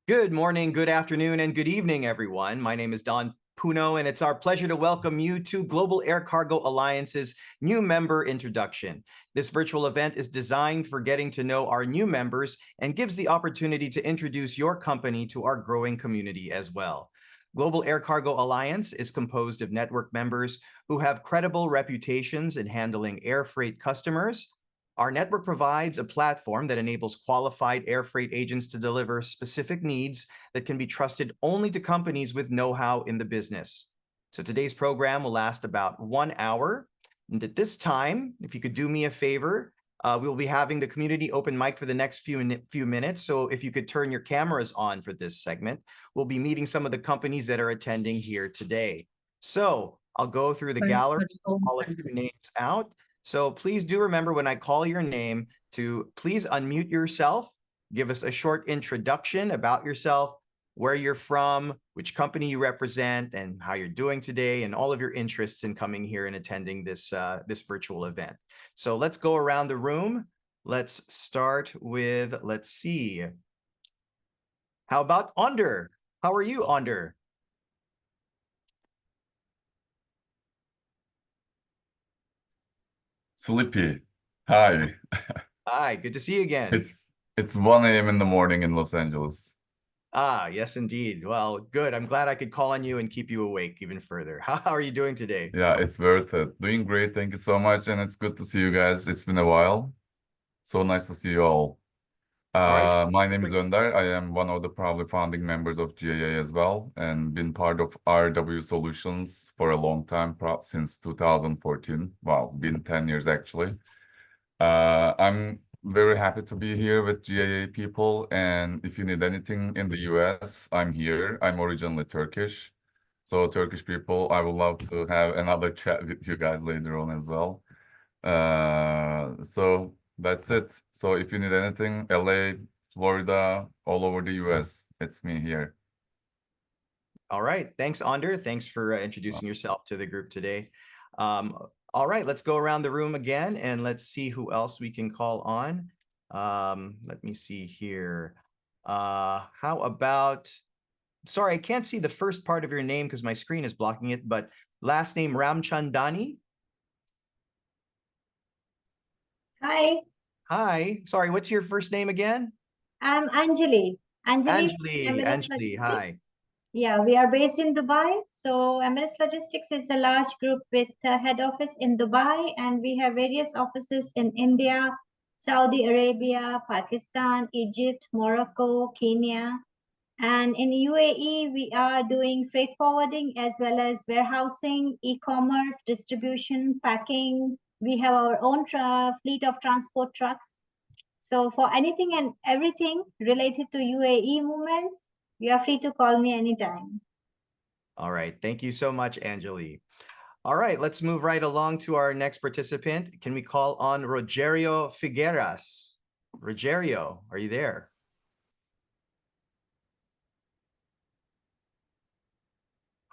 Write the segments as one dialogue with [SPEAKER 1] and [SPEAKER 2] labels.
[SPEAKER 1] Good morning, good afternoon, and good evening, everyone. My name is Don Puno, and it's our pleasure to welcome you to Global Aircargo Alliance's new member introduction. This virtual event is designed for getting to know our new members and gives the opportunity to introduce your company to our growing community as well. Global Aircargo Alliance is composed of network members who have credible reputations in handling air freight customers. Our network provides a platform that enables qualified air freight agents to deliver specific needs that can be trusted only to companies with know-how in the business. So today's program will last about 1 hour. And at this time, if you could do me a favor, we will be having the community open mic for the next few minutes. So if you could turn your cameras on for this segment, we'll be meeting some of the companies that are attending here today. So I'll go through the gallery, call a few names out. So please do remember when I call your name to please unmute yourself, give us a short introduction about yourself, where you're from, which company you represent, and how you're doing today, and all of your interests in coming here and attending this, this virtual event. So let's go around the room. Let's start with, let's see. How about Onder? How are you, Onder?
[SPEAKER 2] Sleepy. Hi.
[SPEAKER 1] Hi, good to see you again.
[SPEAKER 2] It's 1 a.m. in the morning in Los Angeles.
[SPEAKER 1] Ah, yes, indeed. Well, good. I'm glad I could call on you and keep you awake even further. How are you doing today?
[SPEAKER 2] Yeah, it's worth it. Doing great. Thank you so much. And it's good to see you guys. It's been a while. So nice to see you all.
[SPEAKER 1] All right.
[SPEAKER 2] My name is Önder. I am one of the probably founding members of GAA as well, and been part of RW Solutions for a long time, since 2014. Wow, been 10 years actually. I'm very happy to be here with GAA people, and if you need anything in the US, I'm here. I'm originally Turkish. So Turkish people, I would love to have another chat with you guys later on as well. So that's it. So if you need anything, LA, Florida, all over the US, it's me here.
[SPEAKER 1] All right. Thanks, Onder. Thanks for introducing yourself to the group today. All right, let's go around the room again and let's see who else we can call on. Let me see here. How about, sorry, I can't see the first part of your name because my screen is blocking it, but last name Ramchandani.
[SPEAKER 3] Hi.
[SPEAKER 1] Hi. Sorry, what's your first name again?
[SPEAKER 3] I'm Anjali.
[SPEAKER 1] Anjali, hi.
[SPEAKER 3] Yeah, we are based in Dubai. So Emirates Logistics is a large group with a head office in Dubai, and we have various offices in India, Saudi Arabia, Pakistan, Egypt, Morocco, Kenya. And in UAE, we are doing freight forwarding as well as warehousing, e-commerce, distribution, packing. We have our own fleet of transport trucks. So for anything and everything related to UAE movements, you are free to call me anytime.
[SPEAKER 1] All right. Thank you so much, Anjali. All right, let's move right along to our next participant. Can we call on Rogerio Figueras? Rogerio, are you there?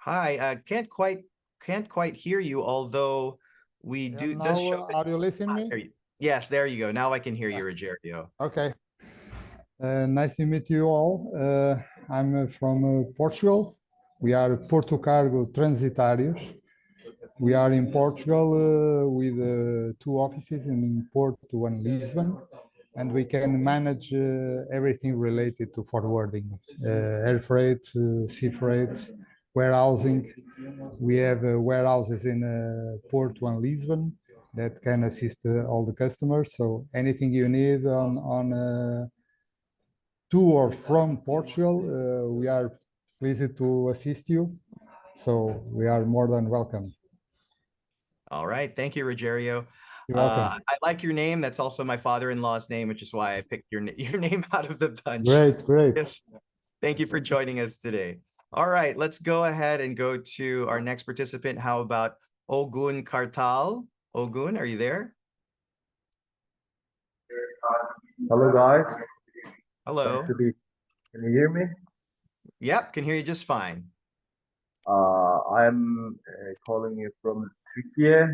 [SPEAKER 1] Hi, can't quite hear you, although we do.
[SPEAKER 4] Now,
[SPEAKER 1] does show
[SPEAKER 4] are you listening me?
[SPEAKER 1] Yes, there you go. Now I can hear you, Rogerio.
[SPEAKER 4] Okay. Nice to meet you all. I'm from Portugal. We are Porto Cargo Transitários. We are in Portugal with 2 offices in Porto and Lisbon, and we can manage everything related to forwarding, air freight, sea freight, warehousing. We have warehouses in Porto and Lisbon that can assist all the customers. So anything you need on to or from Portugal, we are pleased to assist you. So we are more than welcome.
[SPEAKER 1] All right. Thank you, Rogerio.
[SPEAKER 4] You're welcome.
[SPEAKER 1] I like your name. That's also my father-in-law's name, which is why I picked your name out of the bunch.
[SPEAKER 4] Great.
[SPEAKER 1] Yes. Thank you for joining us today. All right, let's go ahead and go to our next participant. How about Ogun Kartal? Ogun, are you there?
[SPEAKER 5] Hello, guys.
[SPEAKER 1] Hello.
[SPEAKER 5] Nice to be. Can you hear me?
[SPEAKER 1] Yep, can hear you just fine.
[SPEAKER 5] I'm calling you from Turkey.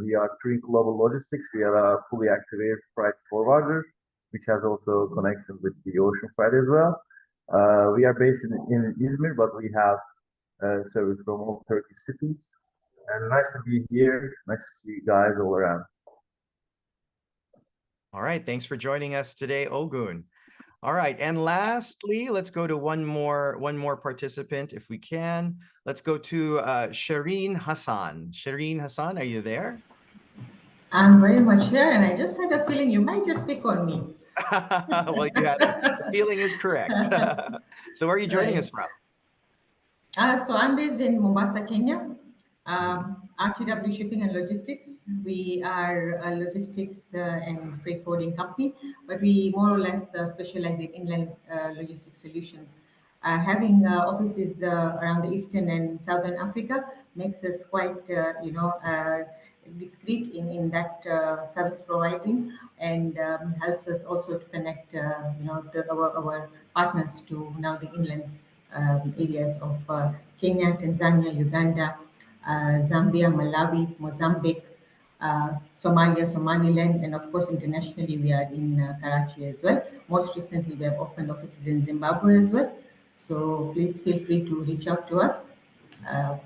[SPEAKER 5] We are Trin Global Logistics. We are a fully active air freight forwarder, which has also connection with the ocean freight as well. We are based in Izmir, but we have service from all Turkish cities. And nice to be here. Nice to see you guys all around.
[SPEAKER 1] All right, thanks for joining us today, Ogun. All right, and lastly, let's go to one more participant if we can. Let's go to Shireen Hassan. Shireen Hassan, are you there?
[SPEAKER 6] I'm very much here, and I just had a feeling you might just pick on me.
[SPEAKER 1] Well, the feeling is correct. So where are you joining us from?
[SPEAKER 6] So I'm based in Mombasa, Kenya. RTW Shipping and Logistics. We are a logistics and freight forwarding company, but we more or less specialize in inland logistics solutions. Having offices around the Eastern and Southern Africa makes us quite, discreet in that service providing, and helps us also to connect, our partners to now the inland areas of Kenya, Tanzania, Uganda, Zambia, Malawi, Mozambique, Somalia, Somaliland, and of course internationally we are in Karachi as well. Most recently we have opened offices in Zimbabwe as well. So please feel free to reach out to us. Yeah.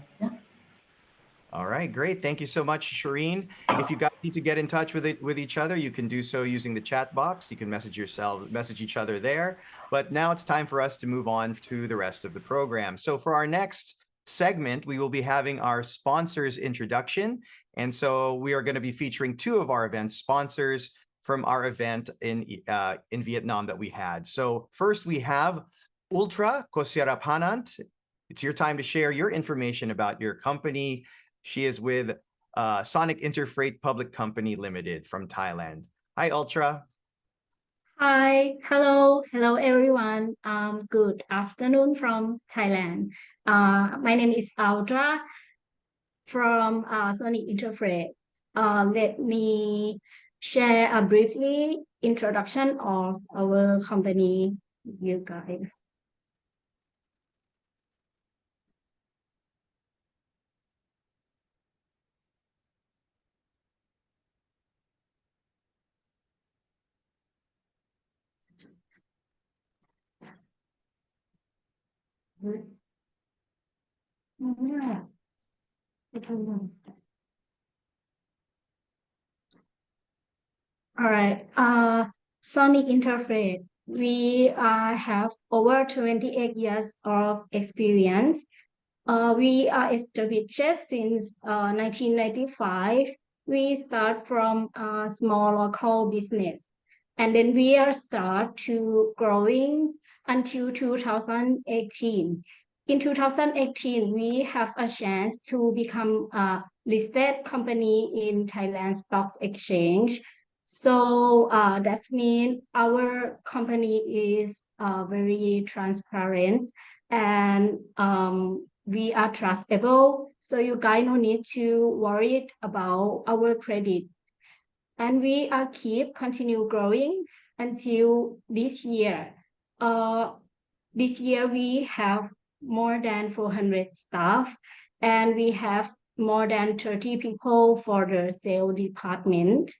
[SPEAKER 1] All right, great. Thank you so much, Shireen. If you guys need to get in touch with each other, you can do so using the chat box. You can message each other there. But now it's time for us to move on to the rest of the program. So for our next segment, we will be having our sponsors introduction. And so we are going to be featuring two of our event sponsors from our event in Vietnam that we had. So first we have Ultra Kosiarapanant. It's your time to share your information about your company. She is with Sonic Interfreight Public Company Limited from Thailand. Hi, Ultra.
[SPEAKER 7] Hi, hello everyone. Good afternoon from Thailand. My name is Audra from Sonic Interfreight. Let me share a briefly introduction of our company with you guys. Yeah. All right. Sonic Interfreight. We have over 28 years of experience. We are established since 1995. We start from a small local business, and then we are start to growing until 2018. In 2018, we have a chance to become a listed company in Thailand Stock Exchange. So that means our company is very transparent, and we are trustable. So you guys no need to worry about our credit. And we are continue growing until this year. This year we have more than 400 staff, and we have more than 30 people for the sales department.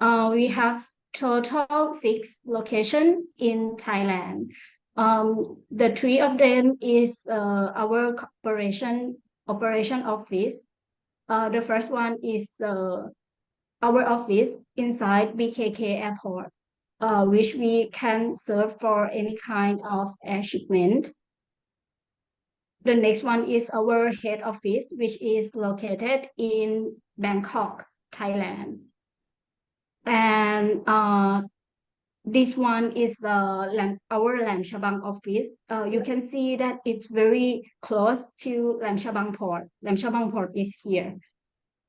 [SPEAKER 7] We have total 6 locations in Thailand. The 3 of them is our operation office. The first one is our office inside BKK Airport, which we can serve for any kind of air shipment. The next one is our head office, which is located in Bangkok, Thailand. And this one is our Lam Chabang office. You can see that it's very close to Lam Chabang Port. Lam Chabang Port is here.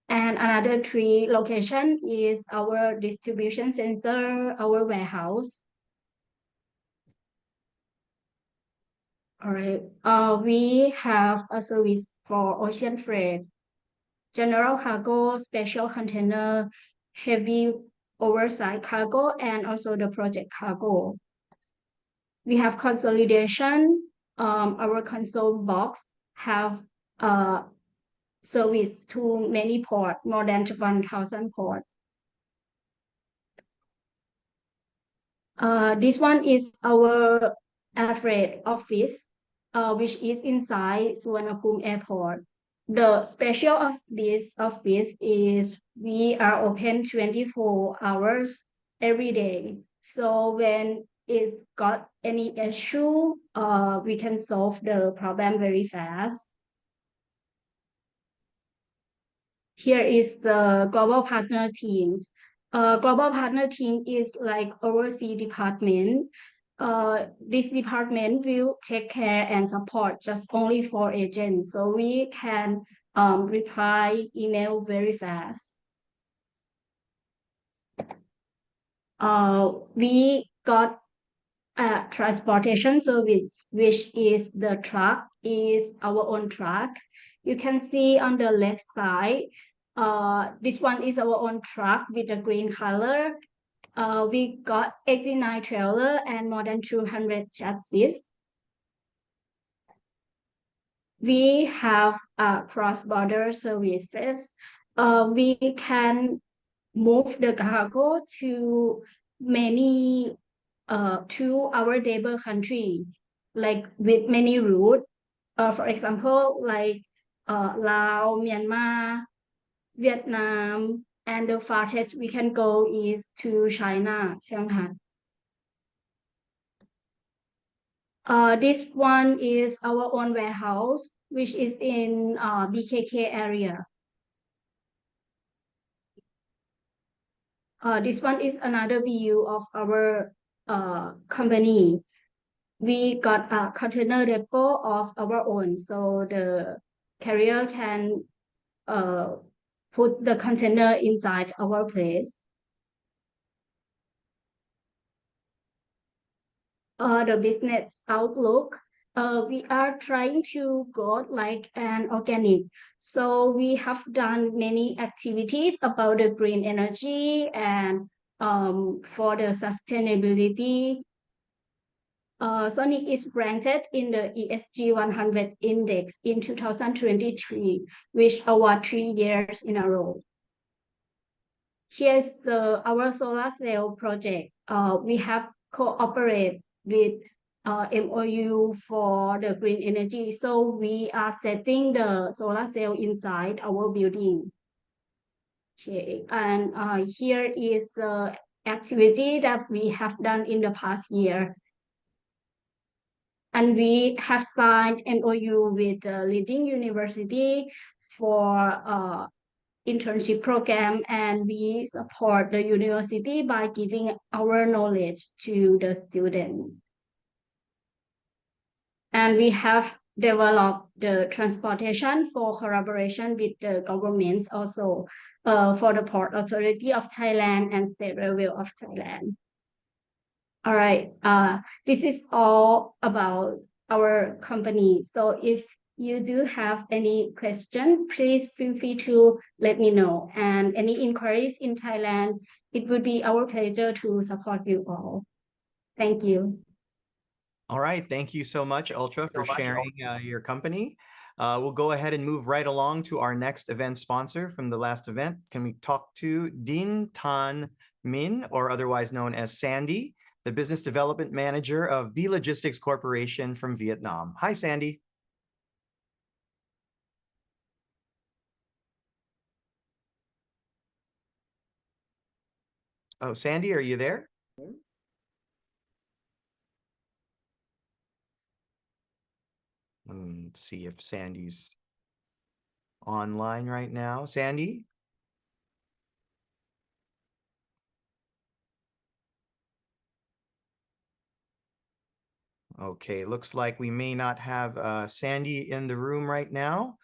[SPEAKER 7] And another 3 location is our distribution center, our warehouse. All right. We have a service for ocean freight, general cargo, special container, heavy oversized cargo, and also the project cargo. We have consolidation. Our console box have service to many ports, more than 1,000 ports. This one is our air freight office, which is inside Suvarnabhumi Airport. The special of this office is we are open 24 hours every day. So when it's got any issue, we can solve the problem very fast. Here is the global partner teams. Global partner team is like overseas department. This department will take care and support just only for agents, so we can reply email very fast. We got a transportation service, which is the truck, is our own truck. You can see on the left side, this one is our own truck with the green color. We got 89 trailer and more than 200 chassis. We have cross-border services. We can move the cargo to many to our neighbor country, like with many routes. For example, like Laos, Myanmar, Vietnam, and the farthest we can go is to China, Shanghai. This one is our own warehouse, which is in BKK area. This one is another view of our company. We got a container depot of our own, so the carrier can put the container inside our place. The business outlook, we are trying to grow like an organic. So we have done many activities about the green energy and for the sustainability. Sonic is ranked in the ESG 100 index in 2023, which award 3 years in a row. Here's our solar cell project. We have cooperate with MOU for the green energy. So we are setting the solar cell inside our building. Okay, and here is the activity that we have done in the past year. And we have signed MOU with the leading university for internship program, and we support the university by giving our knowledge to the student. And we have developed the transportation for collaboration with the governments also for the Port Authority of Thailand and State Railway of Thailand. All right, this is all about our company. So if you do have any question, please feel free to let me know. And any inquiries in Thailand, it would be our pleasure to support you all. Thank you.
[SPEAKER 1] All right. Thank you so much, Ultra, for sharing your company. We'll go ahead and move right along to our next event sponsor from the last event. Can we talk to Din Tan Min, or otherwise known as Sandy, the Business Development Manager of B Logistics Corporation from Vietnam? Hi, Sandy. Oh, Sandy, are you there? Let's see if Sandy's online right now. Sandy? Okay, looks like we may not have Sandy in the room right now.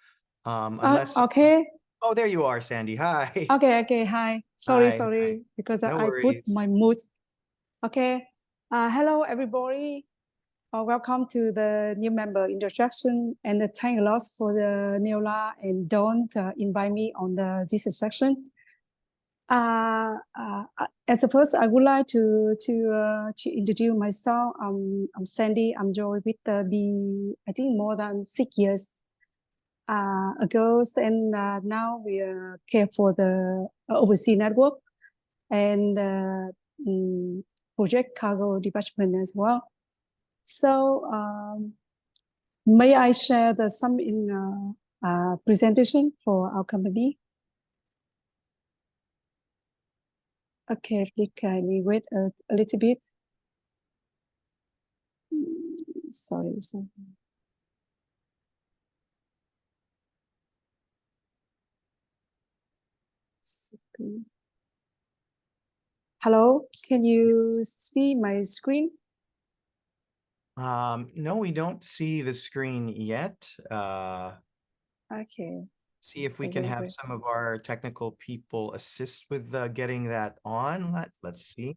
[SPEAKER 1] Unless
[SPEAKER 8] okay.
[SPEAKER 1] Oh, there you are, Sandy. Hi.
[SPEAKER 8] Okay, hi. Sorry,
[SPEAKER 1] Hi.
[SPEAKER 8] because
[SPEAKER 1] No
[SPEAKER 8] I put
[SPEAKER 1] worries.
[SPEAKER 8] my mute. Okay. Hello, everybody. Welcome to the new member introduction, and thank a lot for the Neola and Don invite me on this section. As a first, I would like to introduce myself. I'm Sandy. I'm joined with I think more than 6 years ago, and now we care for the overseas network, and project cargo department as well. So may I share some in presentation for our company? Okay, please kindly wait a little bit. Sorry. Hello, can you see my screen?
[SPEAKER 1] No, we don't see the screen yet.
[SPEAKER 8] Okay.
[SPEAKER 1] See if we
[SPEAKER 8] So
[SPEAKER 1] can
[SPEAKER 8] wait,
[SPEAKER 1] have
[SPEAKER 8] wait.
[SPEAKER 1] some of our technical people assist with getting that on. Let's see.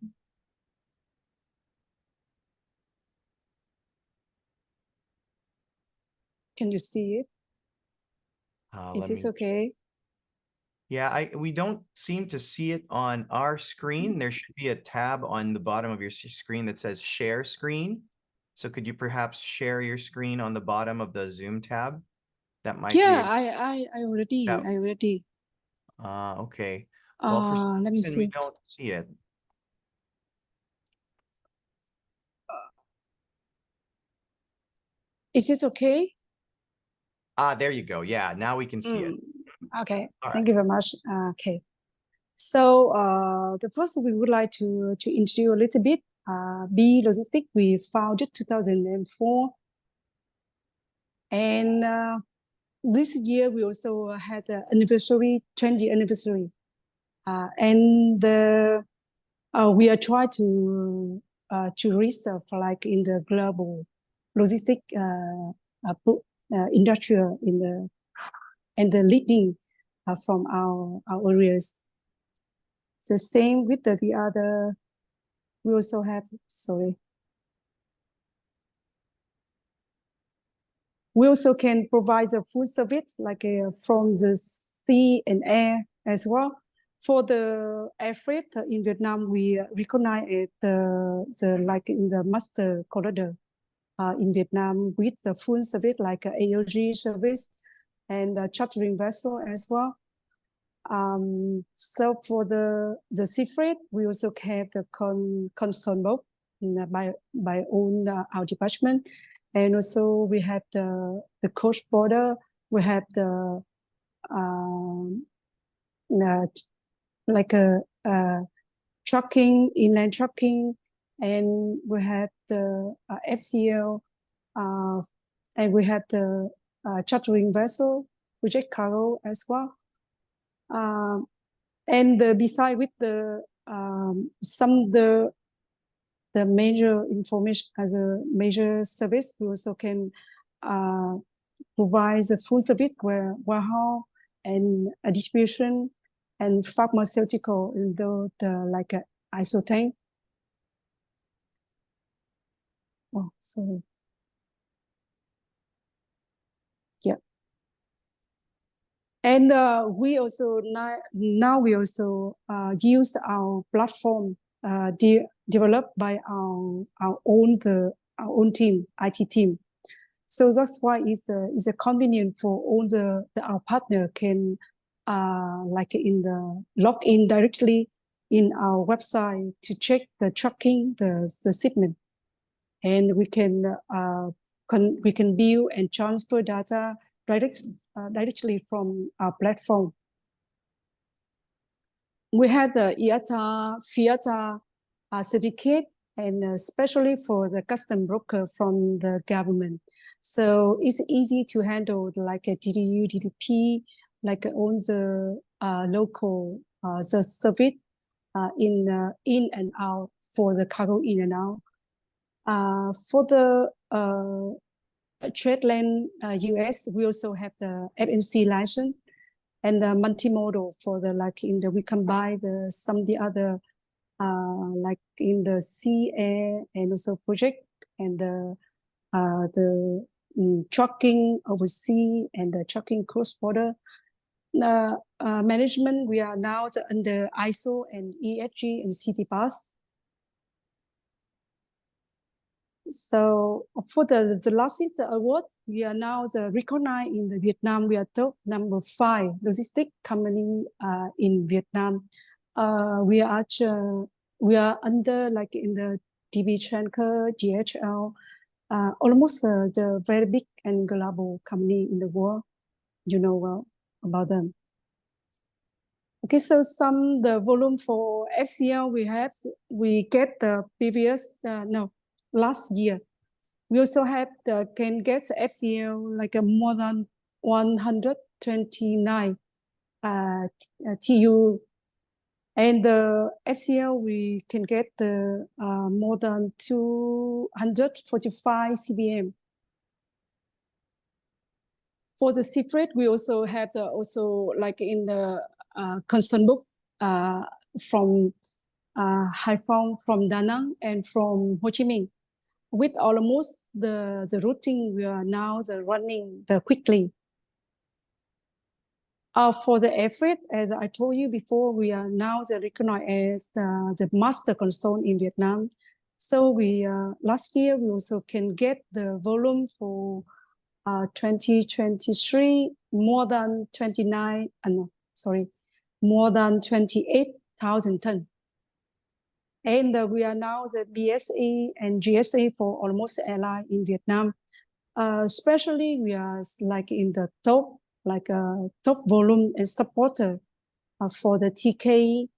[SPEAKER 8] Can you see it? Is
[SPEAKER 1] Let
[SPEAKER 8] this
[SPEAKER 1] me.
[SPEAKER 8] okay?
[SPEAKER 1] Yeah, we don't seem to see it on our screen. There should be a tab on the bottom of your screen that says share screen. So could you perhaps share your screen on the bottom of the Zoom tab? That might
[SPEAKER 8] Yeah,
[SPEAKER 1] be.
[SPEAKER 8] I already.
[SPEAKER 1] Okay. Well, for some
[SPEAKER 8] Let me
[SPEAKER 1] reason we
[SPEAKER 8] see.
[SPEAKER 1] don't see it.
[SPEAKER 8] Is this okay?
[SPEAKER 1] There you go. Yeah, now we can see it.
[SPEAKER 8] Okay,
[SPEAKER 1] All
[SPEAKER 8] thank
[SPEAKER 1] right.
[SPEAKER 8] you very much. Okay. So the first we would like to introduce a little bit. B Logistics, we founded 2004. And this year we also had the anniversary, 20th anniversary. And we are trying to research like in the global logistic industrial and the leading from our areas. The same with the other. We also have, sorry. We also can provide the food service like from the sea and air as well. For the air freight in Vietnam, we recognize it like in the master corridor in Vietnam with the full service like AOG service and chartering vessel as well. So for the sea freight, we also have the constant boat by own our department, and also we have the cross border. We have the like a trucking, inland trucking, and we have the FCL, and we have the chartering vessel, project cargo as well. And beside with the some the major information as a major service, we also can provide the food service where warehouse and distribution and pharmaceutical in the like ISO tank. Oh, sorry. Yeah. And we also now we also use our platform developed by our own team, IT team. So that's why it's a convenient for all our partner can like in the log in directly in our website to check the tracking the shipment, and we can view and transfer data directly from our platform. We had the IATA, FIATA certificate, and especially for the custom broker from the government. So it's easy to handle like a DDU, DDP, like all the local the service in and out for the cargo in and out. For the trade lane US, we also have the FMC license and the multimodal for the like in the we combine some of the other like in the sea, air, and also project and the trucking overseas and the trucking cross border. Management, we are now under ISO and ESG and City Pass. So for the last award, we are now recognized in the Vietnam. We are top number 5 logistic company in Vietnam. We are we are under like in the DB Schenker, GHL, almost the very big and global company in the world. You know well about them. Okay, so the volume for FCL we get the previous last year. We also have can get the FCL like more than 129 TU, and the FCL we can get the more than 245 CBM. For the sea freight, we also have also like in the concern book from Haiphong, from Da Nang, and from Ho Chi Minh. With almost the routing, we are now running quickly. For the air freight, as I told you before, we are now recognized as the master concern in Vietnam. So we last year we also can get the volume for 2023 more than 28,000 tons. And we are now the BSA and GSA for almost airline in Vietnam. Especially we are like in the top volume and supporter for the TK,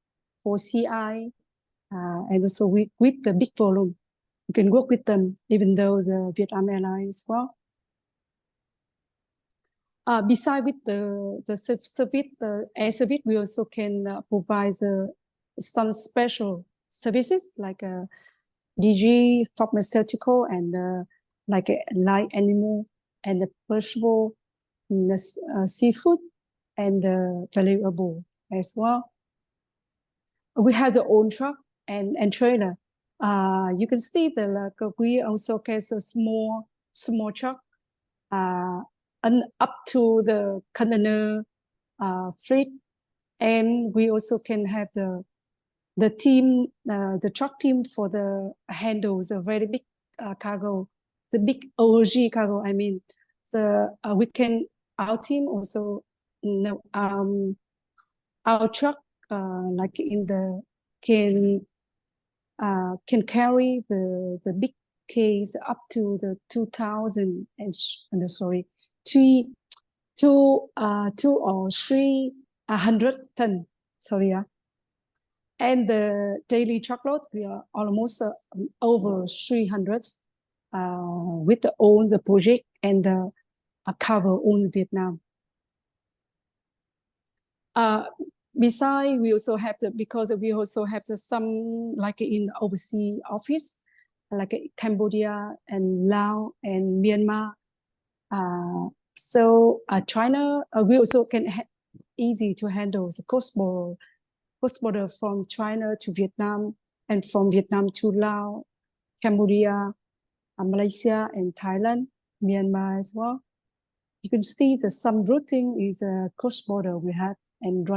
[SPEAKER 8] for CI, and also with the big volume. You can work with them, even though the Vietnam Airlines as well. Besides with the service, the air service, we also can provide some special services like DG, pharmaceutical, and like light animal, and the perishable, seafood, and valuable as well. We have the own truck and trailer. You can see that we also get a small truck and up to the container freight, and we also can have the team, the truck team for the handles a very big cargo, the big OG cargo. I mean, we can our team also, our truck like in the can carry the big case up to the 2,000 and two or 300 ton. Sorry, and the daily truckload we are almost over 300 with the project and the cover all Vietnam. Besides, we also have because we also have some like in overseas office, like Cambodia and Laos and Myanmar. So China, we also can easy to handle the cross border from China to Vietnam, and from Vietnam to Laos, Cambodia, Malaysia, and Thailand, Myanmar as well. You can see that some routing is a cross border we have and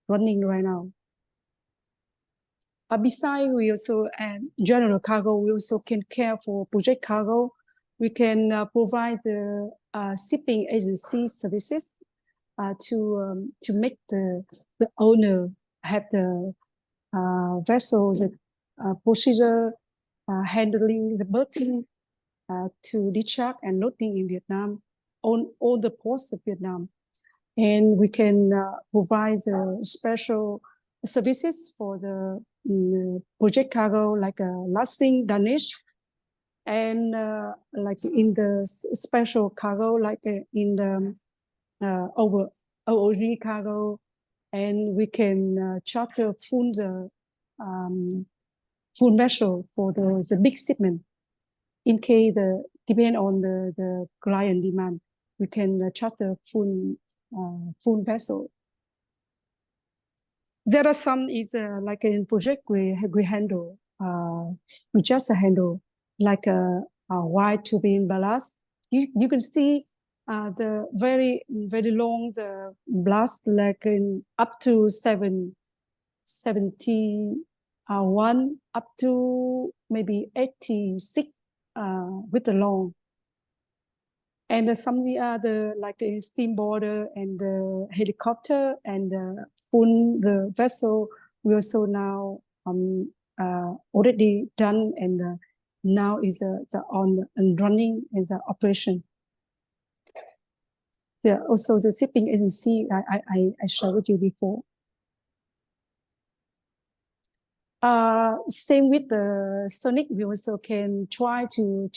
[SPEAKER 8] running right now. Besides, we also general cargo, we also can care for project cargo. We can provide the shipping agency services to make the owner have the vessels procedure handling the berthing to discharge and loading in Vietnam on all the ports of Vietnam. And we can provide special services for the project cargo, like lasting Danish, and like in the special cargo, like in the over OOG cargo, and we can charter full vessel for the big shipment. In case depend on the client demand, we can charter full vessel. There are some is like in project we handle, we just handle like a wide turbine ballast. You can see the very long the blast, like in up to 71 up to maybe 86 with the long. And some of the other like a steam border and the helicopter and the vessel, we also now already done and now is on and running in the operation. Yeah, also the shipping agency I shared with you before. Same with the Sonic, we also can try to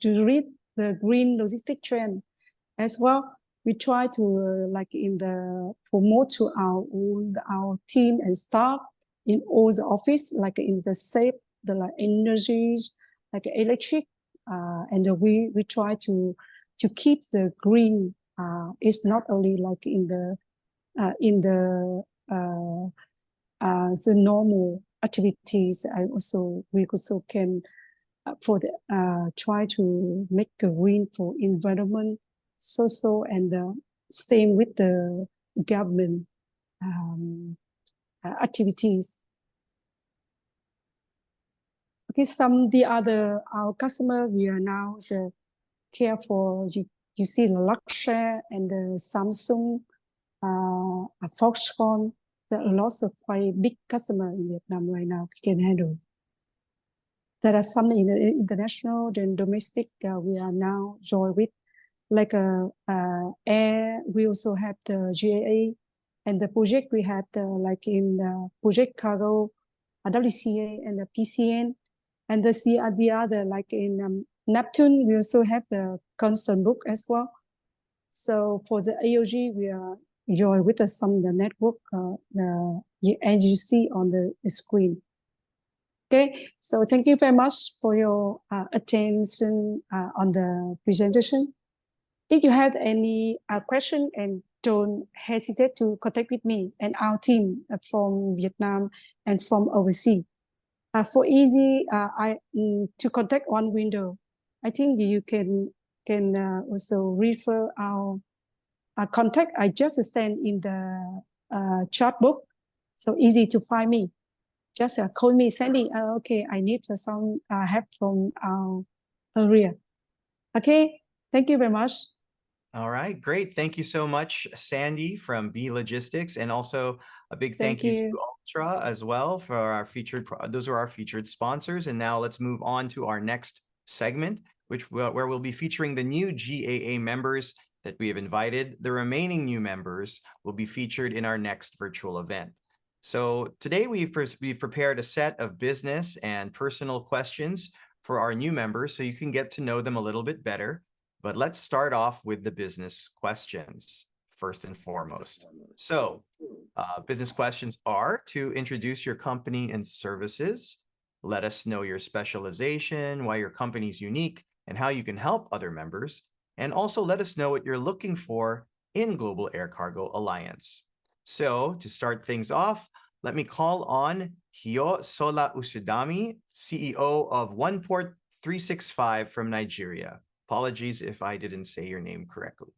[SPEAKER 8] read the green logistic trend as well. We try to like in the promote to our team and staff in all the office, like in the safe, the like energies, like electric, and we try to keep the green. It's not only like in the normal activities. We also can for the try to make a green for environment, social, and same with the government activities. Okay, our customer we are now the care for you see the Luxshare and the Samsung, Foxconn. There are lots of quite big customer in Vietnam right now can handle. There are some in the international, then domestic. We are now joined with like air. We also have the GAA and the project we had like in the project cargo, WCA and the PCN, and the other like in Neptune. We also have the constant book as well. So for the AOG, we are joined with some of the network as you see on the screen. Okay, so thank you very much for your attention on the presentation. If you have any question, and don't hesitate to contact with me and our team from Vietnam and from overseas. For easy, to contact one window, I think you can also refer our contact. I just sent in the chat book, so easy to find me. Just call me, Sandy. Okay, I need some help from our area. Okay, thank you very much.
[SPEAKER 1] All right, great. Thank you so much, Sandy from B Logistics, and also a big thank you to Ultra as well for our featured. Those are our featured sponsors. And now let's move on to our next segment, where we'll be featuring the new GAA members that we have invited. The remaining new members will be featured in our next virtual event. So today we've prepared a set of business and personal questions for our new members so you can get to know them a little bit better. But let's start off with the business questions first and foremost. So business questions are to introduce your company and services, let us know your specialization, why your company is unique, and how you can help other members, and also let us know what you're looking for in Global Air Cargo Alliance. So to start things off, let me call on Hio Sola Usidami, CEO of One Port 365 from Nigeria. Apologies if I didn't say your name correctly.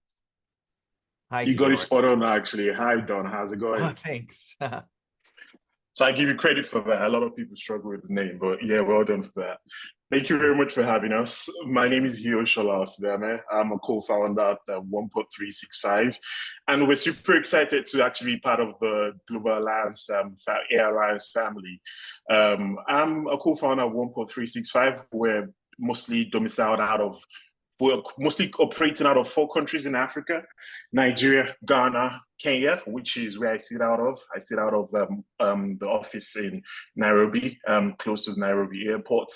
[SPEAKER 1] Hi,
[SPEAKER 9] you got it spot on, actually. Hi, Don. How's it going?
[SPEAKER 1] Oh, thanks.
[SPEAKER 9] So I give you credit for that. A lot of people struggle with the name, but yeah, well done for that. Thank you very much for having us. My name is Hio Sola Usidami. I'm a co-founder at One Port 365, and we're super excited to actually be part of the Global Alliance Air Alliance family. I'm a co-founder of One Port 365. We're mostly domiciled we're mostly operating out of 4 countries in Africa: Nigeria, Ghana, Kenya, which is where I sit out of. I sit out of the office in Nairobi, close to the Nairobi airport.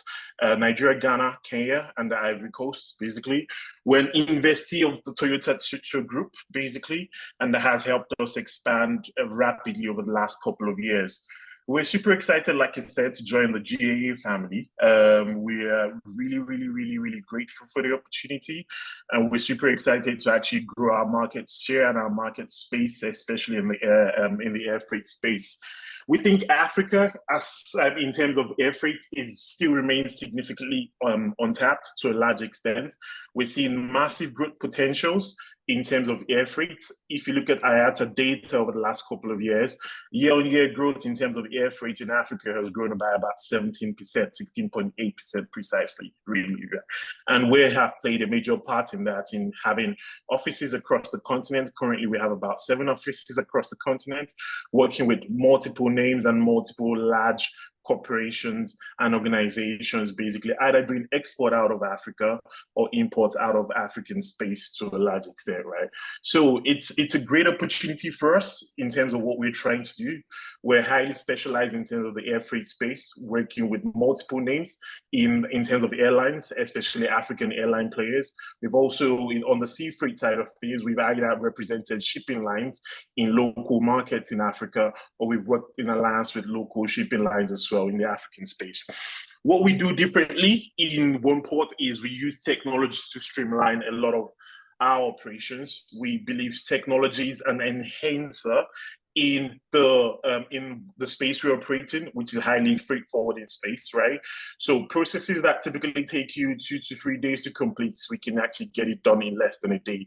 [SPEAKER 9] Nigeria, Ghana, Kenya, and the Ivory Coast, basically. We're an investee of the Toyota Tsusho Group, basically, and that has helped us expand rapidly over the last couple of years. We're super excited, like I said, to join the GAA family. We are really grateful for the opportunity, and we're super excited to actually grow our market share and our market space, especially in the air freight space. We think Africa, in terms of air freight, still remains significantly untapped to a large extent. We're seeing massive growth potentials in terms of air freight. If you look at IATA data over the last couple of years, year-on-year growth in terms of air freight in Africa has grown by about 17%, 16.8% precisely, really. And we have played a major part in that, in having offices across the continent. Currently, we have about 7 offices across the continent, working with multiple names and multiple large corporations and organizations basically either doing export out of Africa or import out of African space to a large extent, right? So it's a great opportunity for us in terms of what we're trying to do. We're highly specialized in terms of the air freight space, working with multiple names in terms of airlines, especially African airline players. We've also, on the sea freight side of things, we've either represented shipping lines in local markets in Africa, or we've worked in alliance with local shipping lines as well in the African space. What we do differently in OnePort is we use technologies to streamline a lot of our operations. We believe technology is an enhancer in the space we operate in, which is highly freight forwarding space, right? So processes that typically take you 2 to 3 days to complete, we can actually get it done in less than a day,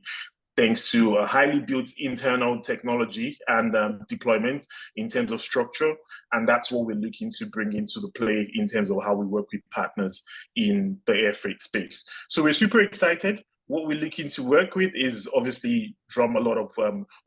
[SPEAKER 9] thanks to a highly built internal technology and deployment in terms of structure. And that's what we're looking to bring into the play in terms of how we work with partners in the air freight space. So we're super excited. What we're looking to work with is obviously drum a lot of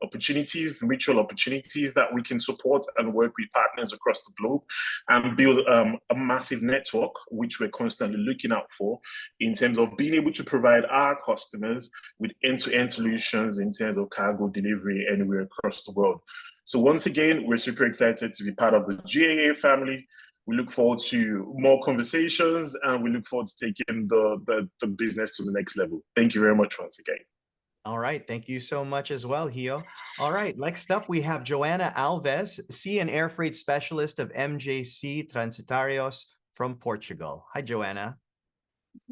[SPEAKER 9] opportunities, mutual opportunities that we can support and work with partners across the globe and build a massive network, which we're constantly looking out for in terms of being able to provide our customers with end-to-end solutions in terms of cargo delivery anywhere across the world. So once again, we're super excited to be part of the GAA family. We look forward to more conversations and we look forward to taking the business to the next level. Thank you very much once again.
[SPEAKER 1] All right. Thank you so much as well, Hio. All right. Next up, we have Joanna Alves, Sea and Air Freight Specialist of MJC Transitarios from Portugal. Hi, Joanna.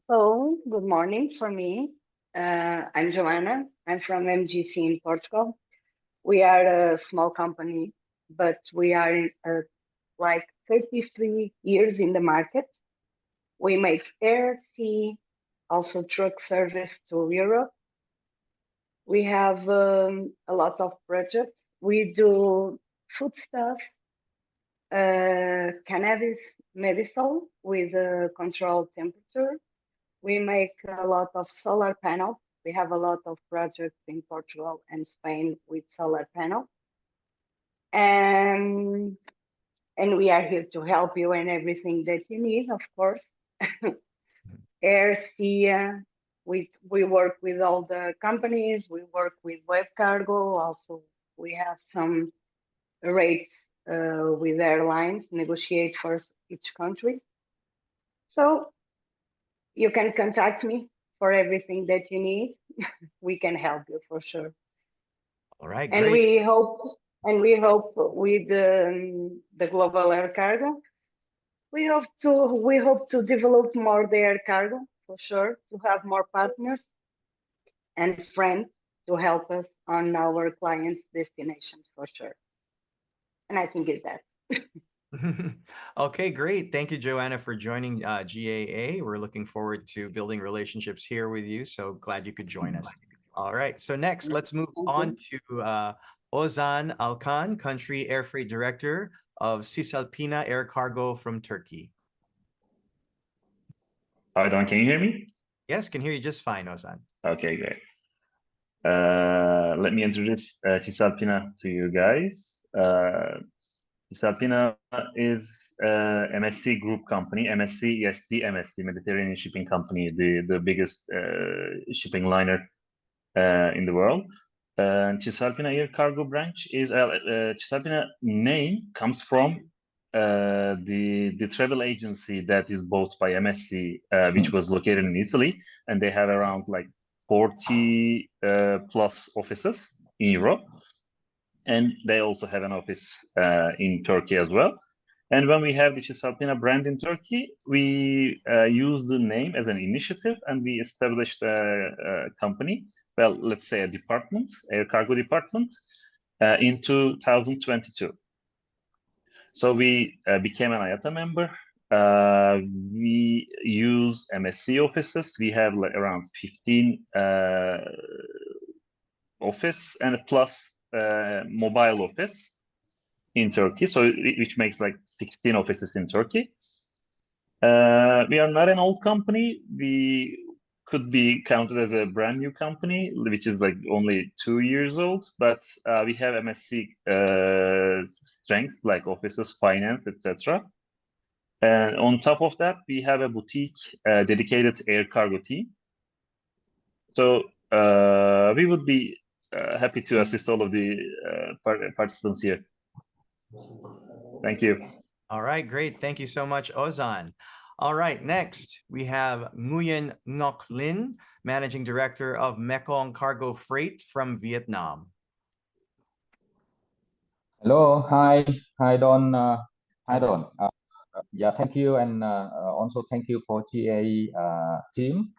[SPEAKER 10] Hello, good morning for me. I'm Joanna. I'm from MGC in Portugal. We are a small company, but we are like 33 years in the market. We make air, sea, also truck service to Europe. We have a lot of projects. We do foodstuff, cannabis medicine with controlled temperature. We make a lot of solar panels. We have a lot of projects in Portugal and Spain with solar panels. And we are here to help you in everything that you need, of course. Air, sea, we work with all the companies. We work with WebCargo. Also, we have some rates with airlines, negotiate for each country. So you can contact me for everything that you need. We can help you for sure.
[SPEAKER 1] All right,
[SPEAKER 10] and
[SPEAKER 1] great.
[SPEAKER 10] we hope with the Global Air Cargo, we hope to develop more the air cargo for sure, to have more partners and friends to help us on our clients' destinations for sure. And I think it's that.
[SPEAKER 1] Okay, great. Thank you, Joanna, for joining GAA. We're looking forward to building relationships here with you. So glad you could join us. All right. So next, let's move on to Ozan Alkan, Country Air Freight Director of Cisalpina Air Cargo from Turkey.
[SPEAKER 11] Hi, Don, can you hear me?
[SPEAKER 1] Yes, can hear you just fine, Ozan.
[SPEAKER 11] Okay, great. Let me introduce Cisalpina to you guys. Cisalpina is MSC group company, MSC, EST, MSC, Mediterranean Shipping Company, the biggest shipping liner in the world. Cisalpina Air Cargo branch is Cisalpina name comes from the travel agency that is bought by MSC, which was located in Italy, and they have around like 40 plus offices in Europe, and they also have an office in Turkey as well. And when we have the Cisalpina brand in Turkey, we use the name as an initiative, and we established a company. Well, let's say a department, air cargo department, in 2022. So we became an IATA member. We use MSC offices. We have like around 15 office and a plus mobile office in Turkey. So which makes like 16 offices in Turkey. We are not an old company. We could be counted as a brand new company, which is like only 2 years old, but we have MSC strength like offices, finance, etc. And on top of that, we have a boutique dedicated air cargo team. So we would be happy to assist all of the participants here. Thank you.
[SPEAKER 1] All right, great. Thank you so much, Ozan. All right, next we have Nguyen Ngoc Linh, Managing Director of Mekong Cargo Freight from Vietnam.
[SPEAKER 12] Hello, hi Don, hi Don. Yeah, thank you, and also thank you for GA team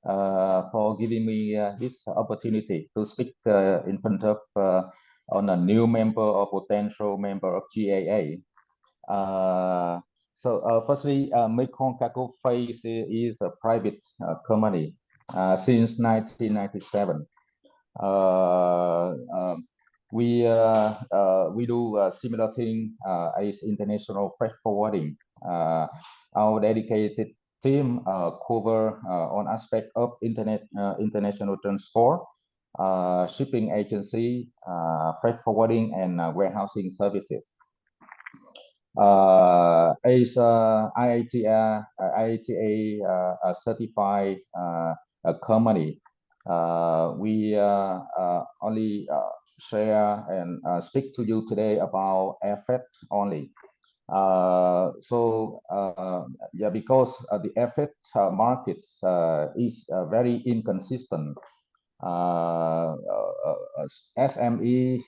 [SPEAKER 12] for giving me this opportunity to speak in front of on a new member or potential member of GAA. Firstly, Mekong Cargo Freight is a private company since 1997. We do similar thing as international freight forwarding. Our dedicated team cover on aspect of international transport, shipping agency, freight forwarding, and warehousing services. As IATA certified company, we only share and speak to you today about air freight only. Yeah, because the air freight market is very inconsistent. SME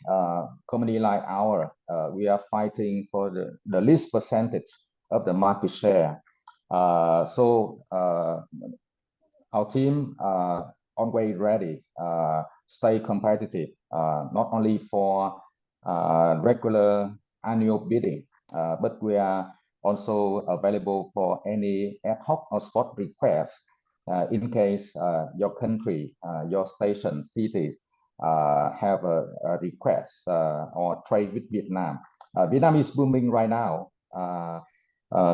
[SPEAKER 12] company like our, we are fighting for the least percentage of the market share. Our team always ready, stay competitive, not only for regular annual bidding, but we are also available for any ad hoc or spot requests in case your country, your station, cities have a request or trade with Vietnam. Vietnam is booming right now.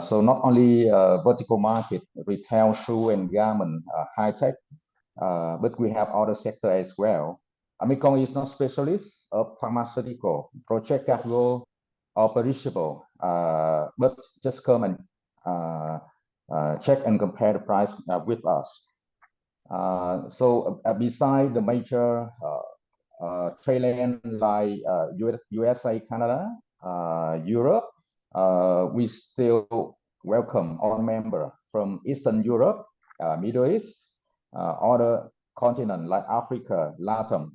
[SPEAKER 12] So not only vertical market, retail, shoe and garment, high tech, but we have other sector as well. Mekong is not specialist of pharmaceutical, project cargo, or perishable, but just come and check and compare the price with us. Beside the major trade lane like USA, Canada, Europe, we still welcome all members from Eastern Europe, Middle East, other continents like Africa, Latin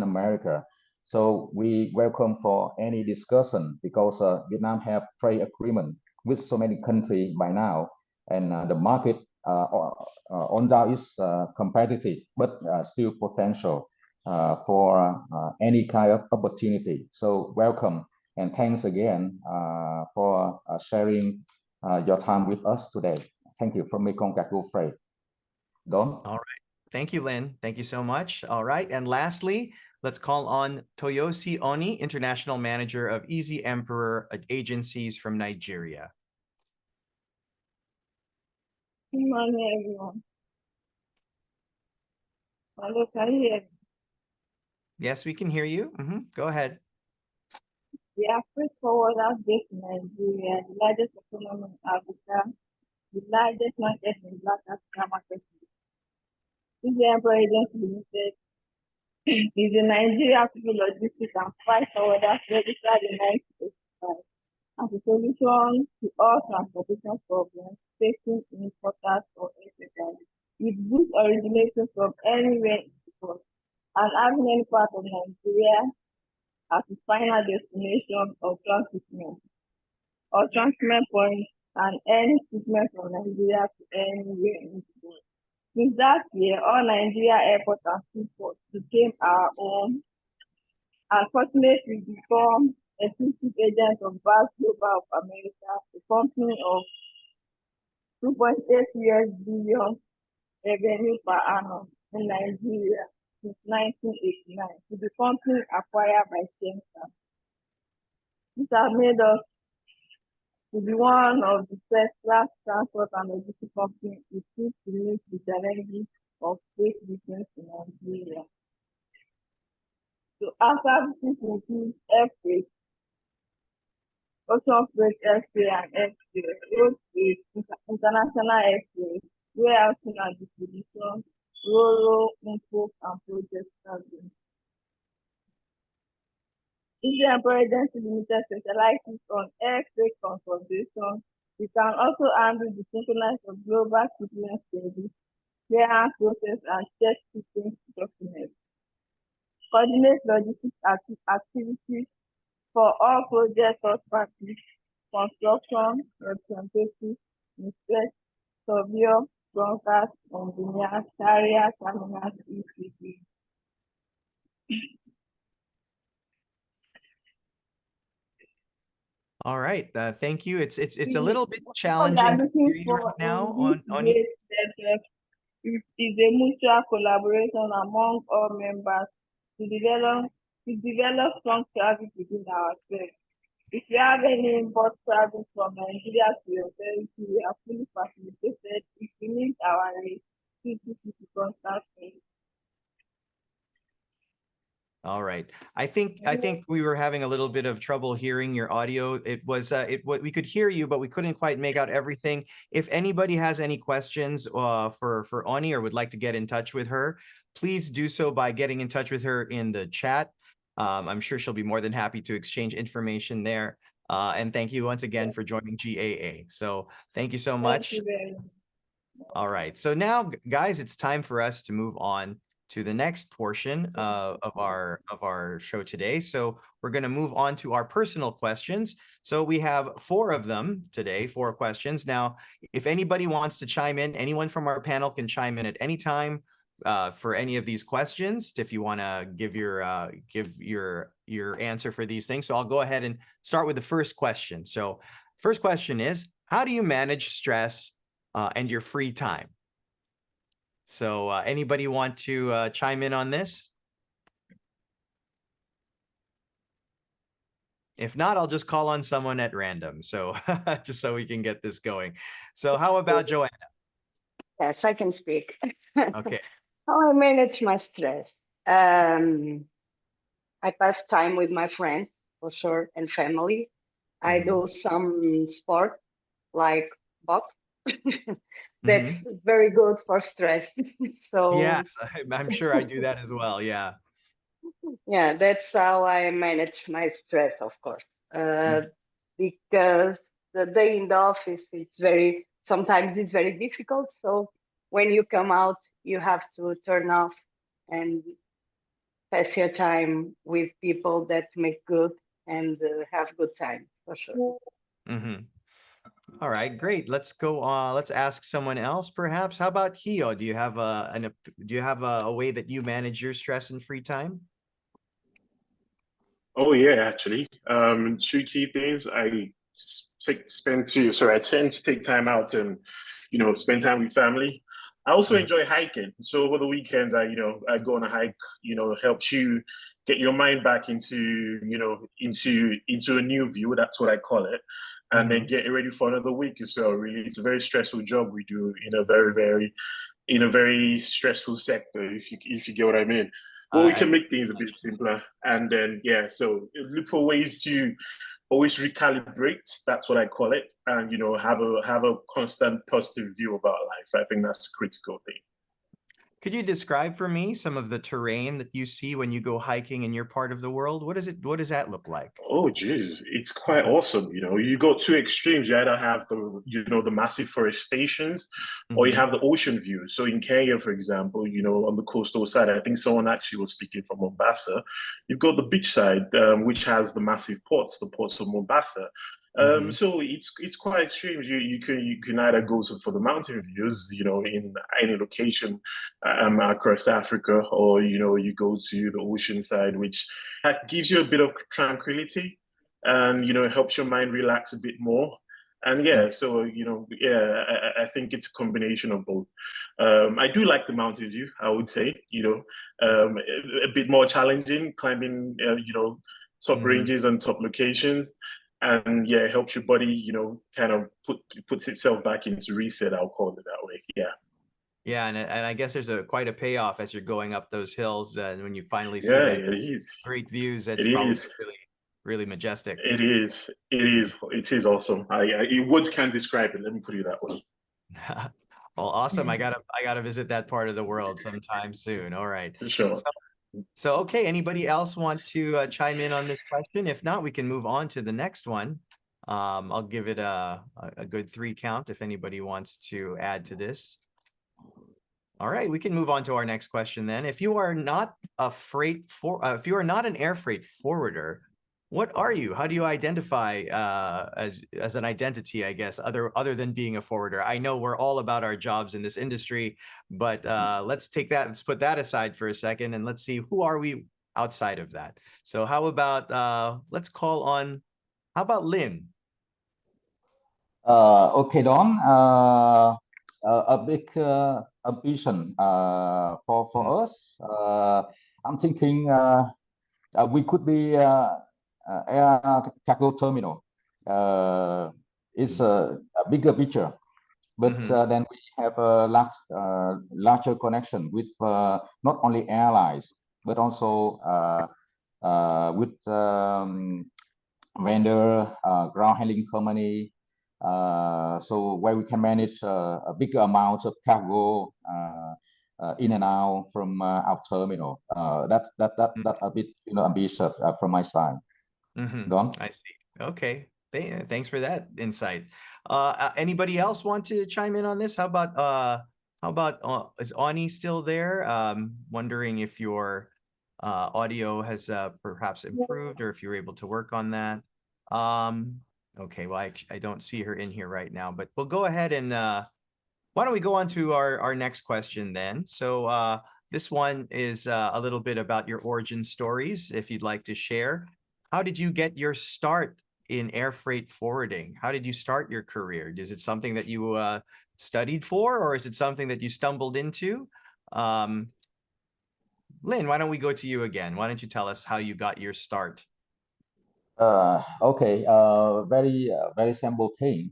[SPEAKER 12] America. So we welcome for any discussion because Vietnam have trade agreement with so many countries by now, and the market on down is competitive, but still potential for any kind of opportunity. So welcome and thanks again for sharing your time with us today. Thank you from Mekong Cargo Freight. Don?
[SPEAKER 1] All right. Thank you, Lynn. Thank you so much. All right. And lastly, let's call on Toyosi Oni, International Manager of Easy Emperor Agencies from Nigeria.
[SPEAKER 13] Good morning, everyone. Hello, can you hear me?
[SPEAKER 1] Yes, we can hear you. Go ahead.
[SPEAKER 13] The freight forwarders based in Nigeria, the largest economy in Africa, the largest market in Black Africa market. Easy Emperor Agency Limited is a Nigeria logistics and freight forwarders registered in 1985 as a solution to all transportation problems facing importers or exporters, with goods originating from anywhere in the world and having any part of Nigeria as its final destination or transshipment point, and any shipment from Nigeria to anywhere in the world. Since that year, all Nigeria airports and seaports became our own. Unfortunately, we become exclusive agent of Vast Global of America, a company of 2.8 billion revenue per annum in Nigeria since 1989, to the company acquired by Shenka. This has made us to be one of the first class transport and logistics companies equipped to meet the challenges of space business in Nigeria. So our services include air freight, ocean freight, air freight, and air freight, road freight, international air freight, warehousing and distribution, rural import and project service. Easy Employer Agency Limited specializes on air freight consolidation. We can also handle the synchronized of global shipment service, clearance process, and check shipping documents. Coordinate logistics activities for all project third parties, construction, representatives, inspect, surveyor, brokers, engineers, carriers, terminals, etc.
[SPEAKER 1] All right, thank you. It's a
[SPEAKER 13] The-
[SPEAKER 1] little bit
[SPEAKER 13] what we are
[SPEAKER 1] challenging to
[SPEAKER 13] looking
[SPEAKER 1] hear you
[SPEAKER 13] for
[SPEAKER 1] right now
[SPEAKER 13] in this
[SPEAKER 1] on
[SPEAKER 13] great network is a mutual collaboration among all members to develop strong service within ourselves. If you have any import service from Nigeria to your territory, we are fully facilitated. If you need our rate, please contact me.
[SPEAKER 1] All right. I think we were having a little bit of trouble hearing your audio. It was we could hear you, but we couldn't quite make out everything. If anybody has any questions for Oni or would like to get in touch with her, please do so by getting in touch with her in the chat. I'm sure she'll be more than happy to exchange information there. And thank you once again for joining GAA. So thank you so much.
[SPEAKER 13] Thank you very much.
[SPEAKER 1] All right. So now, guys, it's time for us to move on to the next portion of our show today. So we're going to move on to our personal questions. So we have 4 of them today, 4 questions. Now, if anybody wants to chime in, anyone from our panel can chime in at any time for any of these questions. If you want to give your answer for these things. So I'll go ahead and start with the first question. So first question is, how do you manage stress and your free time? So anybody want to chime in on this? If not, I'll just call on someone at random. So just so we can get this going. So how about Joanna?
[SPEAKER 10] Yes, I can speak.
[SPEAKER 1] Okay.
[SPEAKER 10] How I manage my stress. I pass time with my friends, for sure, and family. I do some sport like box. That's very good for stress. So
[SPEAKER 1] yes, I'm sure I do that as well. Yeah.
[SPEAKER 10] yeah, that's how I manage my stress, of course. Because the day in the office sometimes it's very difficult. So when you come out, you have to turn off and pass your time with people that make good and have good time, for sure.
[SPEAKER 1] All right, great. Let's go. Let's ask someone else, perhaps. How about Hio? Do you have a way that you manage your stress and free time?
[SPEAKER 9] Oh yeah, actually. 2 key things. I tend to take time out and spend time with family. I also enjoy hiking. So over the weekends, I go on a hike. Helps you get your mind back into into a new view. That's what I call it. And then get ready for another week. So really, it's a very stressful job we do in a very stressful sector. If you get what I mean. Well, we can make things a bit simpler, and then so look for ways to always recalibrate. That's what I call it, and have a constant positive view about life. I think that's a critical thing.
[SPEAKER 1] Could you describe for me some of the terrain that you see when you go hiking in your part of the world? What does that look like?
[SPEAKER 9] Oh, geez, it's quite awesome. You got 2 extremes. You either have the massive forestations, or you have the ocean view. So in Kenya, for example, on the coastal side, I think someone actually was speaking from Mombasa. You've got the beach side, which has the massive ports, the ports of Mombasa. So it's quite extreme. You can either go for the mountain views, in any location across Africa, or you go to the ocean side, which gives you a bit of tranquility, and it helps your mind relax a bit more. And so I think it's a combination of both. I do like the mountain view. I would say, a bit more challenging climbing, top ranges and top locations. and yeah, it helps your body, you know, kind of puts itself back into reset. I'll call it that way. Yeah.
[SPEAKER 1] Yeah, and I guess there's quite a payoff as you're going up those hills, and when you finally see
[SPEAKER 9] Yeah,
[SPEAKER 1] the
[SPEAKER 9] it is.
[SPEAKER 1] great views,
[SPEAKER 9] It
[SPEAKER 1] it's probably
[SPEAKER 9] is.
[SPEAKER 1] really majestic.
[SPEAKER 9] It is. It is. It is awesome. Words can't describe it. Let me put it that way.
[SPEAKER 1] Well, awesome. I gotta visit that part of the world sometime soon. All right.
[SPEAKER 9] Sure.
[SPEAKER 1] So okay, anybody else want to chime in on this question? If not, we can move on to the next one. I'll give it a good 3 count if anybody wants to add to this. All right, we can move on to our next question then. If you are not if you are not an air freight forwarder, what are you? How do you identify as an identity, I guess, other than being a forwarder? I know we're all about our jobs in this industry, but let's put that aside for a second, and let's see, who are we outside of that? So how about how about Lynn?
[SPEAKER 12] Okay, Don. A big ambition for us. I'm thinking we could be air cargo terminal. It's a bigger picture, but then we have a larger connection with not only airlines but also with vendor, ground handling company. So where we can manage a bigger amount of cargo in and out from our terminal. That a bit ambitious from my side. Don?
[SPEAKER 1] I see. Okay. Thanks for that insight. Anybody else want to chime in on this? How about is Ani still there? Wondering if your audio has perhaps improved or if you're able to work on that. Okay, well, I don't see her in here right now, but we'll go ahead and why don't we go on to our next question then? So this one is a little bit about your origin stories, if you'd like to share. How did you get your start in air freight forwarding? How did you start your career? Is it something that you studied for, or is it something that you stumbled into? Lynn, why don't we go to you again? Why don't you tell us how you got your start?
[SPEAKER 12] Okay, very simple thing.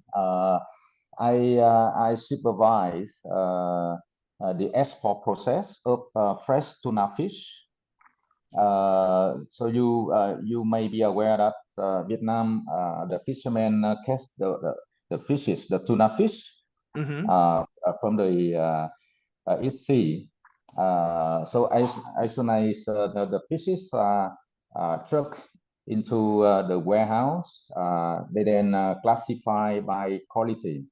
[SPEAKER 12] I supervise the export process of fresh tuna fish. So you may be aware that Vietnam, the fishermen catch the fishes, the tuna fish, from the East Sea. So as soon as the fishes are trucked into the warehouse, they then classify by quality,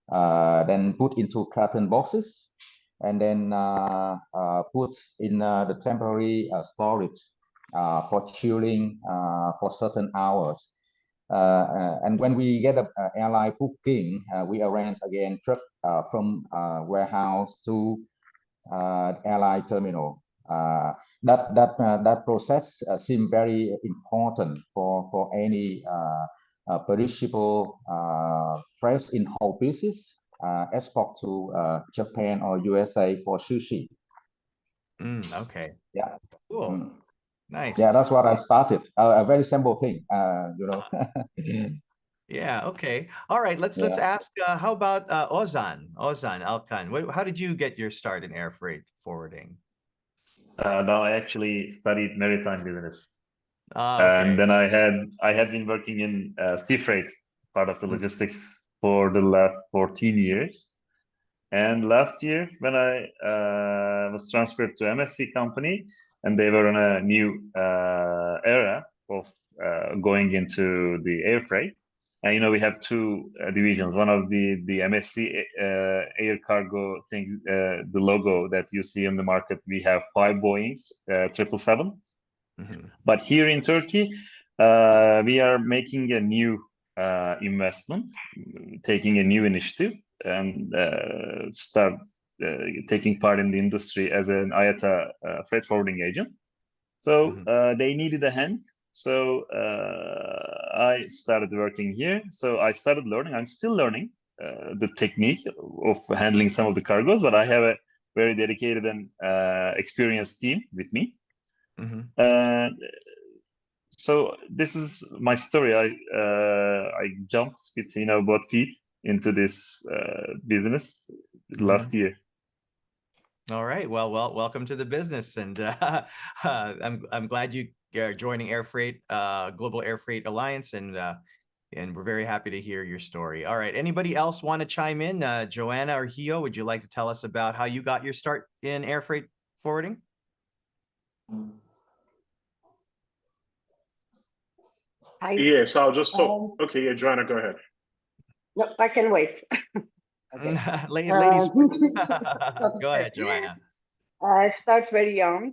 [SPEAKER 12] then put into carton boxes, and then put in the temporary storage for chilling for certain hours. And when we get an airline booking, we arrange again truck from warehouse to airline terminal. That process seems very important for any perishable fresh in whole pieces export to Japan or USA for sushi.
[SPEAKER 1] Okay.
[SPEAKER 12] Yeah.
[SPEAKER 1] Cool. Nice.
[SPEAKER 12] Yeah, that's what I started. A very simple thing,
[SPEAKER 1] Yeah. Okay. All right. Let's ask. How about Ozan Alkan? How did you get your start in air freight forwarding?
[SPEAKER 11] No, I actually studied maritime business,
[SPEAKER 1] okay.
[SPEAKER 11] and then I had been working in sea freight, part of the logistics, for the last 14 years. And last year, when I was transferred to MSC company, and they were on a new era of going into the air freight. And we have two divisions. One of the MSC air cargo things, the logo that you see in the market, we have 5 Boeings 777. But here in Turkey, we are making a new investment, taking a new initiative, and start taking part in the industry as an IATA freight forwarding agent. So they needed a hand. So I started working here. So I started learning. I'm still learning the technique of handling some of the cargoes, but I have a very dedicated and experienced team with me. So this is my story. I jumped with both feet into this business last year.
[SPEAKER 1] All right. Well, welcome to the business, and I'm glad you are joining Air Freight, Global Air Freight Alliance, and we're very happy to hear your story. All right. Anybody else want to chime in? Joanna or Hio, would you like to tell us about how you got your start in air freight forwarding?
[SPEAKER 9] Yes, I'll just talk. Okay, yeah, Joanna, go ahead.
[SPEAKER 10] No, I can wait.
[SPEAKER 1] Ladies, go ahead, Joanna.
[SPEAKER 10] I start very young,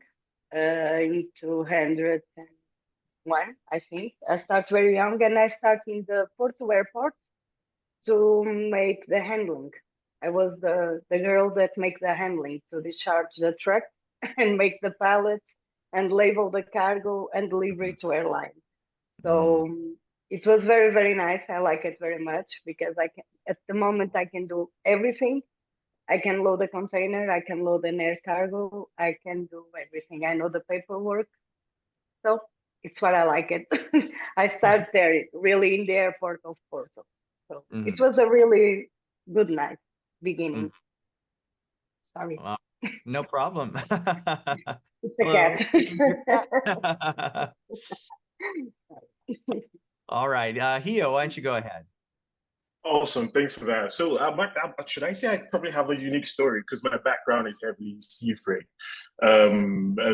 [SPEAKER 10] in 201, I think. I start very young, and I start in the Porto airport to make the handling. I was the girl that make the handling, to discharge the truck and make the pallets and label the cargo and deliver it to airline. So it was very, very nice. I like it very much because I can, at the moment, I can do everything. I can load a container, I can load an air cargo, I can do everything. I know the paperwork. So it's what I like it. I start there, really in the airport of Porto. So it was a really good night beginning. Sorry.
[SPEAKER 1] Well, no problem.
[SPEAKER 10] It's a cat.
[SPEAKER 1] All right, Hio, why don't you go ahead?
[SPEAKER 9] Awesome, thanks for that. So, should I say I probably have a unique story because my background is heavily sea freight.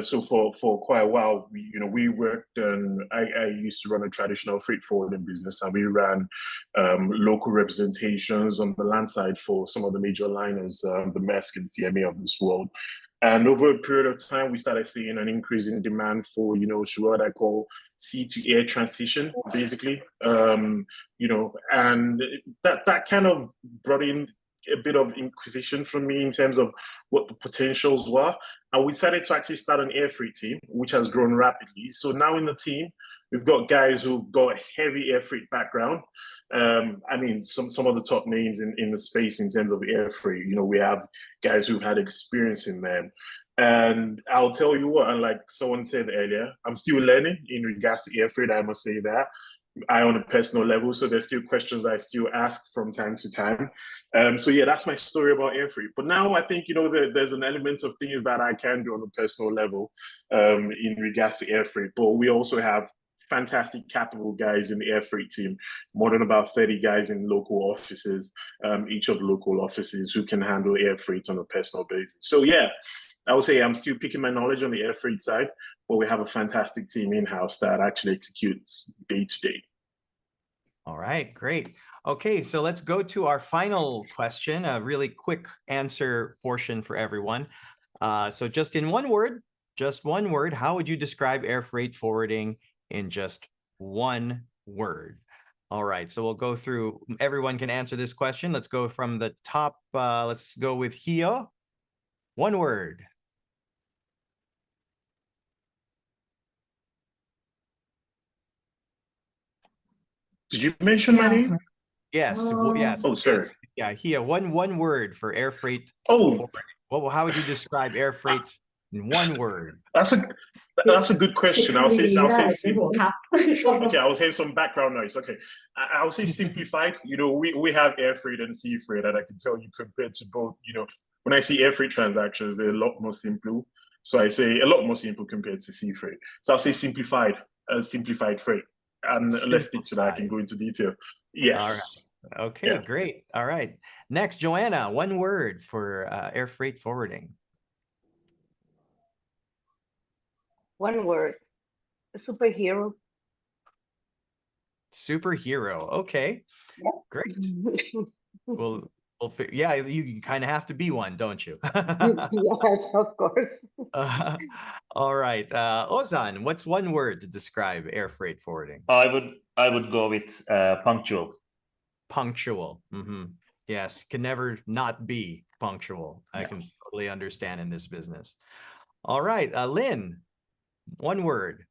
[SPEAKER 9] So for quite a while, we worked. I used to run a traditional freight forwarding business, and we ran local representations on the land side for some of the major liners, the Maersk and CMA of this world. And over a period of time, we started seeing an increase in demand for, what I call sea to air transition, basically. And that kind of brought in a bit of inquisition for me in terms of what the potentials were. And we decided to actually start an air freight team, which has grown rapidly. So now in the team, we've got guys who've got a heavy air freight background. I mean, some of the top names in the space in terms of air freight. We have guys who've had experience in them. And I'll tell you what, and like someone said earlier, I'm still learning in regards to air freight. I must say that. I on a personal level, so there's still questions I still ask from time to time. So yeah, that's my story about air freight. But now I think there's an element of things that I can do on a personal level in regards to air freight. But we also have fantastic, capable guys in the air freight team, more than about 30 guys in local offices, each of the local offices who can handle air freight on a personal basis. So yeah, I would say I'm still picking my knowledge on the air freight side, but we have a fantastic team in-house that actually executes day to day.
[SPEAKER 1] All right, great. Okay, so let's go to our final question, a really quick answer portion for everyone. So just in one word, how would you describe air freight forwarding in just one word? All right, so we'll go through, everyone can answer this question. Let's go from the top. Let's go with Hio. One word.
[SPEAKER 9] Did you mention my name?
[SPEAKER 1] Yes. Yes.
[SPEAKER 9] Oh, sorry.
[SPEAKER 1] Yeah. Here, one word for air freight.
[SPEAKER 9] Oh.
[SPEAKER 1] How would you describe air freight in one word?
[SPEAKER 9] That's a good question. I'll say. Okay, I'll say some background noise. Okay, I'll say simplified. We have air freight and sea freight, and I can tell you compared to both. When I see air freight transactions, they're a lot more simple. So I say a lot more simple compared to sea freight. So I'll say simplified freight. And let's stick to that. I can go into detail. Yes.
[SPEAKER 1] All right. Okay, great. All right. Next, Joanna, one word for air freight forwarding.
[SPEAKER 10] One word. A superhero.
[SPEAKER 1] Superhero. Okay. Yep. Great. Well, yeah, you kind of have to be one, don't you?
[SPEAKER 10] Yes, of course.
[SPEAKER 1] All right, Ozan, what's one word to describe air freight forwarding?
[SPEAKER 11] I would go with punctual.
[SPEAKER 1] Punctual. Yes, can never not be punctual. I can totally understand in this business. All right, Lynn, one word.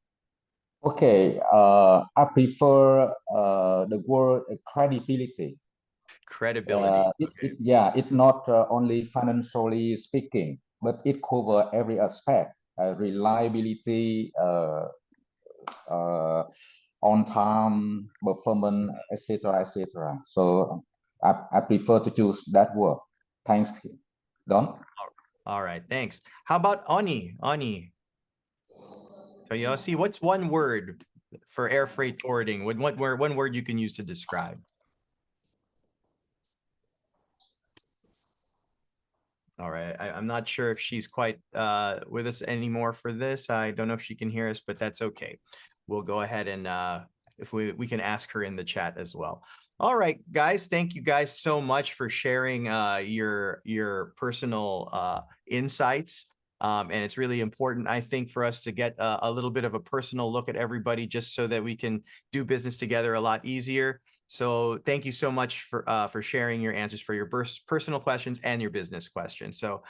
[SPEAKER 12] Okay, I prefer the word credibility.
[SPEAKER 1] Credibility.
[SPEAKER 12] It's not only financially speaking, but it covers every aspect: reliability, on time, performance, etc., etc. So I prefer to choose that word. Thanks, Don.
[SPEAKER 1] All right, thanks. How about Ani? Toyosi, what's one word for air freight forwarding? One word you can use to describe? All right, I'm not sure if she's quite with us anymore for this. I don't know if she can hear us, but that's okay. We'll go ahead and if we can ask her in the chat as well. All right, guys, thank you guys so much for sharing your personal insights. And it's really important, I think, for us to get a little bit of a personal look at everybody just so that we can do business together a lot easier. So thank you so much for sharing your answers for your personal questions and your business questions. So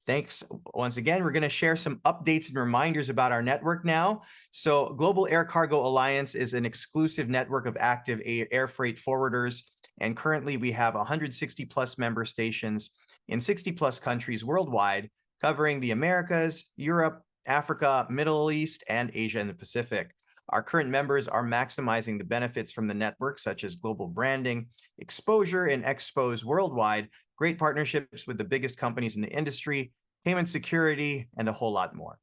[SPEAKER 1] thanks once again. We're going to share some updates and reminders about our network now. So Global Air Cargo Alliance is an exclusive network of active air freight forwarders. And currently we have 160 plus member stations in 60 plus countries worldwide, covering the Americas, Europe, Africa, Middle East, and Asia and the Pacific. Our current members are maximizing the benefits from the network, such as global branding, exposure in expos worldwide, great partnerships with the biggest companies in the industry, payment security, and a whole lot more.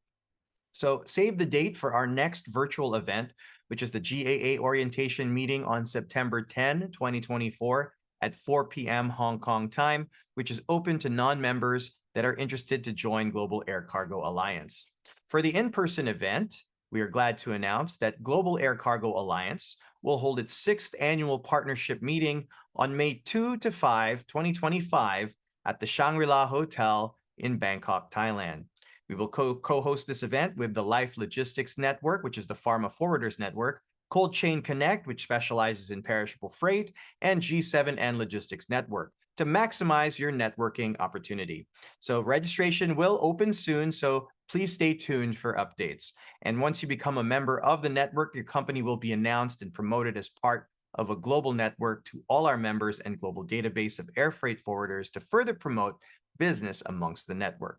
[SPEAKER 1] So save the date for our next virtual event, which is the GAA orientation meeting on September 10, 2024 at 4 p.m. Hong Kong time, which is open to non-members that are interested to join Global Air Cargo Alliance. For the in-person event, we are glad to announce that Global Air Cargo Alliance will hold its 6th annual partnership meeting on May 2 to 5, 2025 at the Shangri-La Hotel in Bangkok, Thailand. We will co-host this event with the Life Logistics Network, which is the Pharma Forwarders Network, Cold Chain Connect, which specializes in perishable freight, and G7N Logistics Network to maximize your networking opportunity. So registration will open soon, so please stay tuned for updates. And once you become a member of the network, your company will be announced and promoted as part of a global network to all our members and global database of air freight forwarders to further promote business amongst the network.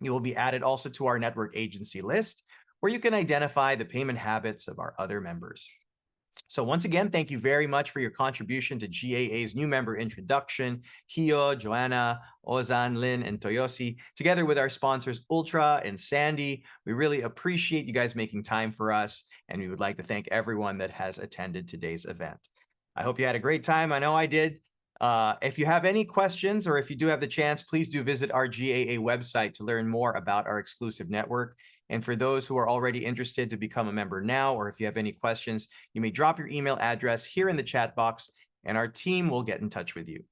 [SPEAKER 1] You will be added also to our network agency list, where you can identify the payment habits of our other members. So once again, thank you very much for your contribution to GAA's new member introduction, Hio, Joanna, Ozan, Lin, and Toyosi, together with our sponsors, Ultra and Sandy. We really appreciate you guys making time for us, and we would like to thank everyone that has attended today's event. I hope you had a great time. I know I did. If you have any questions or if you do have the chance, please do visit our GAA website to learn more about our exclusive network. And for those who are already interested to become a member now, or if you have any questions, you may drop your email address here in the chat box and our team will get in touch with you.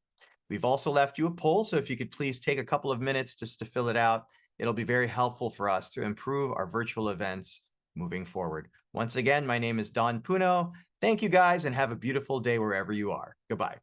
[SPEAKER 1] We've also left you a poll, so if you could please take a couple of minutes just to fill it out, it'll be very helpful for us to improve our virtual events moving forward. Once again, my name is Don Puno. Thank you guys and have a beautiful day wherever you are. Goodbye.